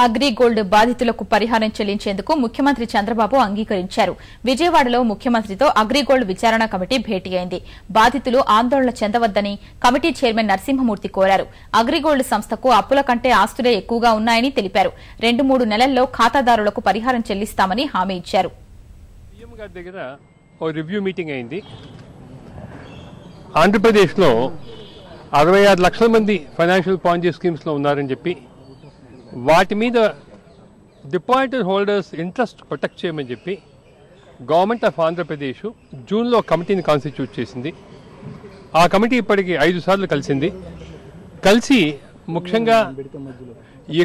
అగ్రిగోల్డ్ బాధితులకు పరిహారం చెల్లించేందుకు ముఖ్యమంత్రి చంద్రబాబు అంగీకరించారు. విజయవాడలో ముఖ్యమంత్రితో అగ్రిగోల్డ్ విచారణ కమిటీ భేటీ అయింది. బాధితులు ఆందోళన చెందవద్దని కమిటీ చైర్మన్ నరసింహమూర్తి కోరారు. అగ్రిగోల్డ్ సంస్థకు అప్పుల కంటే ఆస్తులే ఎక్కువగా ఉన్నాయని తెలిపారు. 2-3 నెలల్లో ఖాతాదారులకు పరిహారం చెల్లిస్తామని హామీ ఇచ్చారు. ఆంధ్రప్రదేశ్లో 66 లక్షల మంది ఫైనాన్షియల్ పాంజీ స్కీమ్స్లో ఉన్నారని చెప్పి వాటి మీద డిపాజిటర్ హోల్డర్స్ ఇంట్రెస్ట్ ప్రొటెక్ట్ చేయమని చెప్పి గవర్నమెంట్ ఆఫ్ ఆంధ్రప్రదేశ్ జూన్లో కమిటీని కాన్స్టిట్యూట్ చేసింది. ఆ కమిటీ ఇప్పటికి 5 సార్లు కలిసి ముఖ్యంగా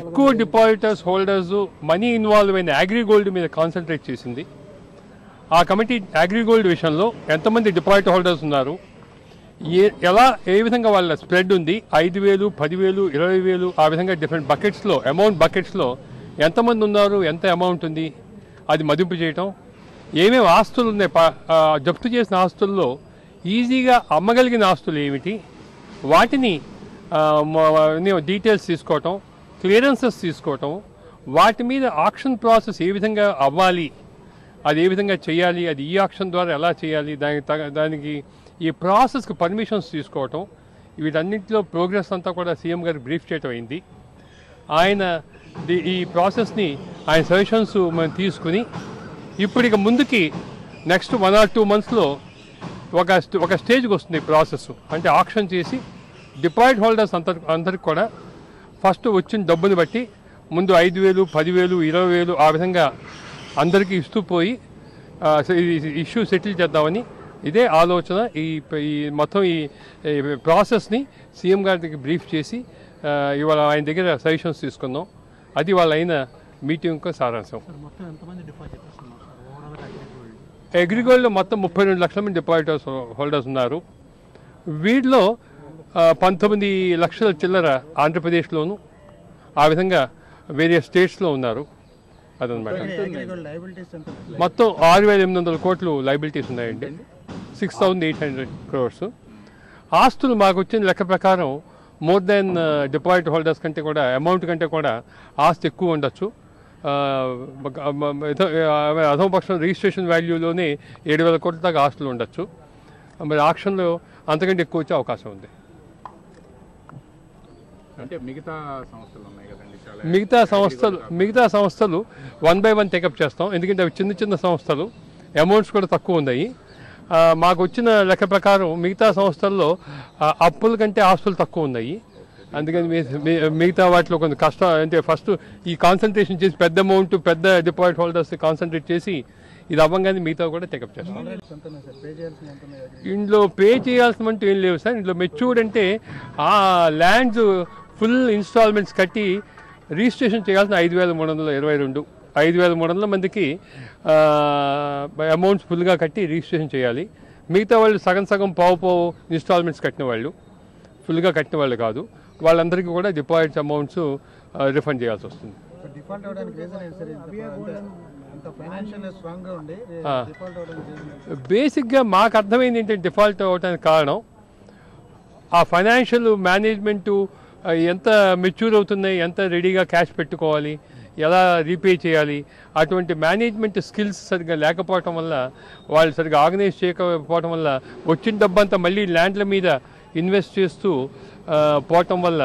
ఎక్కువ డిపాజిటర్స్ హోల్డర్స్ మనీ ఇన్వాల్వ్ అయిన అగ్రిగోల్డ్ మీద కాన్సన్ట్రేట్ చేసింది. ఆ కమిటీ అగ్రిగోల్డ్ విషయంలో ఎంతమంది డిపాజిటర్ హోల్డర్స్ ఉన్నారు, ఏ విధంగా వాళ్ళ స్ప్రెడ్ ఉంది, 5,000, 10,000, 20,000 ఆ విధంగా డిఫరెంట్ బకెట్స్లో ఎంతమంది ఉన్నారు, ఎంత అమౌంట్ ఉంది, అది మదింపు చేయటం, ఏమేమి ఆస్తులు ఉన్నాయి, జప్తు చేసిన ఆస్తుల్లో ఈజీగా అమ్మగలిగిన ఆస్తులు ఏమిటి, వాటిని డీటెయిల్స్ తీసుకోవటం, క్లియరెన్సెస్ తీసుకోవటం, వాటి మీద ఆక్షన్ ప్రాసెస్ ఏ విధంగా అవ్వాలి, అది ఏ విధంగా చేయాలి, అది ఈ ఆక్షన్ ద్వారా ఎలా చేయాలి, దానికి ఈ ప్రాసెస్కి పర్మిషన్స్ తీసుకోవటం, వీటన్నింటిలో ప్రోగ్రెస్ అంతా కూడా సీఎం గారు బ్రీఫ్ చేయటం అయింది. ఆయన ఈ ప్రాసెస్ని ఆయన సజెషన్స్ మనం తీసుకుని ఇప్పటికి ముందుకి నెక్స్ట్ 1 or 2 monthsలో ఒక స్టేజ్కి వస్తుంది ప్రాసెస్. అంటే ఆక్షన్ చేసి డిపాజిట్ హోల్డర్స్ అందరికి కూడా ఫస్ట్ వచ్చిన డబ్బుని బట్టి ముందు 5,000, 10,000, 20,000 ఆ విధంగా అందరికీ ఇస్తూ పోయి ఇష్యూ సెటిల్ చేద్దామని ఇదే ఆలోచన. ఈ మొత్తం ఈ ప్రాసెస్ని సీఎం గారి దగ్గర బ్రీఫ్ చేసి ఇవాళ ఆయన దగ్గర సజెషన్స్ తీసుకున్నాం. అది వాళ్ళ అయిన మీటింగ్ సారాంశం. అగ్రిగోల్డ్లో మొత్తం 32 లక్షల మంది డిపాజిటర్స్ హోల్డర్స్ ఉన్నారు. వీటిలో 19 లక్షల చిల్లర ఆంధ్రప్రదేశ్లోను, ఆ విధంగా వేరే స్టేట్స్లో ఉన్నారు. అదనమాట. మొత్తం 6,800 కోట్లు లైబిలిటీస్ ఉన్నాయండి. 6,800 crores. ఆస్తులు మాకు వచ్చిన లెక్క ప్రకారం మోర్ దెన్ డిపాజిట్ హోల్డర్స్ కంటే కూడా అమౌంట్ కంటే కూడా ఆస్తి ఎక్కువ ఉండొచ్చు. అధోపక్షం రిజిస్ట్రేషన్ వాల్యూలోనే 7,000 కోట్ల దాకా ఆస్తులు ఉండొచ్చు. మరి ఆక్షన్లో అంతకంటే ఎక్కువ వచ్చే అవకాశం ఉంది. అంటే మిగతా సంస్థలు 1 by 1 టేకప్ చేస్తాం. ఎందుకంటే అవి చిన్న సంస్థలు, అమౌంట్స్ కూడా తక్కువ ఉన్నాయి. మాకు వచ్చిన లెక్క ప్రకారం మిగతా సంస్థల్లో అప్పుల కంటే ఆస్తులు తక్కువ ఉన్నాయి. అందుకని మిగతా వాటిలో కొంచెం కష్టం. అంటే ఫస్ట్ ఈ కాన్సన్ట్రేషన్ చేసి పెద్ద అమౌంట్ పెద్ద డిపాజిట్ హోల్డర్స్ కాన్సన్ట్రేట్ చేసి ఇది అవ్వగానే మిగతా కూడా టేకప్ చేస్తాం. ఇందులో పే చేయాల్సినట్టు ఏం లేవు సార్. ఇందులో మెచ్యూర్డ్ అంటే ఆ ల్యాండ్స్ ఫుల్ ఇన్స్టాల్మెంట్స్ కట్టి రిజిస్ట్రేషన్ చేయాల్సిన 5,322 5,300 మందికి అమౌంట్స్ ఫుల్గా కట్టి రిజిస్ట్రేషన్ చేయాలి. మిగతా వాళ్ళు సగం పావు ఇన్స్టాల్మెంట్స్ కట్టిన వాళ్ళు, ఫుల్గా కట్టిన వాళ్ళు కాదు. వాళ్ళందరికీ కూడా డిపాజిట్ అమౌంట్స్ రిఫండ్ చేయాల్సి వస్తుంది. బేసిక్గా మాకు అర్థమైంది ఏంటంటే డిఫాల్ట్ అవడానికి కారణం ఆ ఫైనాన్షియల్ మేనేజ్మెంటు ఎంత మెచ్యూర్ అవుతున్నాయి, ఎంత రెడీగా క్యాష్ పెట్టుకోవాలి, ఎలా రీపే చేయాలి, అటువంటి మేనేజ్మెంట్ స్కిల్స్ సరిగ్గా లేకపోవటం వల్ల, వాళ్ళు సరిగ్గా ఆర్గనైజ్ చేయకపోవటం వల్ల వచ్చిన డబ్బంతా మళ్ళీ ల్యాండ్ల మీద ఇన్వెస్ట్ చేస్తూ పోవటం వల్ల,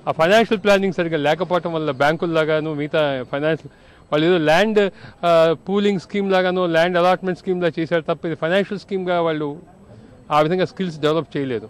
ఆ ఫైనాన్షియల్ ప్లానింగ్ సరిగ్గా లేకపోవటం వల్ల బ్యాంకుల్లాగాను మిగతా ఫైనాన్షియల్ వాళ్ళు ఏదో ల్యాండ్ పూలింగ్ స్కీమ్ లాగానో ల్యాండ్ అలాట్మెంట్ స్కీమ్లా చేశారు తప్ప ఇది ఫైనాన్షియల్ స్కీమ్గా వాళ్ళు ఆ విధంగా స్కిల్స్ డెవలప్ చేయలేదు.